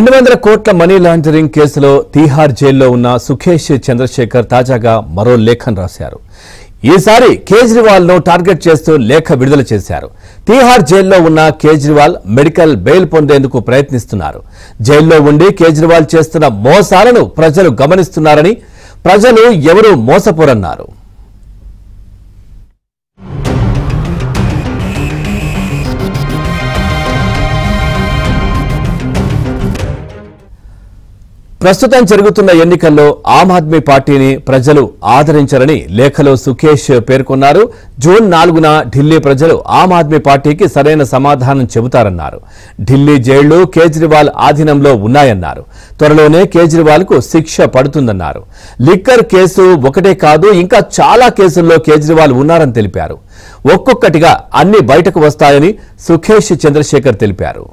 200 కోట్ల money laundering కేసులో తీహార్ జైల్లో ఉన్న సుఖేష్ చంద్రశేఖర్ తాజాగా మరో లేఖను రాశారు. ఈసారి కేజ్రీవాల్ ను టార్గెట్ చేస్తూ లేఖ విడుదల చేశారు. తీహార్ జైల్లో ఉన్న కేజ్రీవాల్ మెడికల్ బెయిల్ పొందేందుకు ప్రయత్నిస్తున్నారు. జైల్లో ఉండి కేజ్రీవాల్ చేస్తున్న మోసాలను ప్రజలు గమనిస్తున్నారని, ప్రజలు ఎవరూ మోసపోరన్నారు. ప్రస్తుతం జరుగుతున్న ఎన్నికల్లో ఆమ్ ఆద్మీ పార్టీని ప్రజలు ఆదరించారని లేఖలో సుఖేష్ పేర్కొన్నారు. జూన్ 4న ఢిల్లీ ప్రజలు ఆమ్ ఆద్మీ పార్టీకి సరైన సమాధానం చెబుతారన్నారు. ఢిల్లీ జైళ్లు కేజ్రీవాల్ ఆధీనంలో ఉన్నాయన్నారు. త్వరలోనే కేజ్రీవాల్ కు శిక్ష పడుతుందన్నారు. లిక్కర్ కేసు ఒకటే కాదు, ఇంకా చాలా కేసుల్లో కేజ్రీవాల్ ఉన్నారని తెలిపారు. ఒక్కొక్కటిగా అన్ని బయటకు వస్తాయని సుఖేష్ చంద్రశేఖర్ తెలిపారు.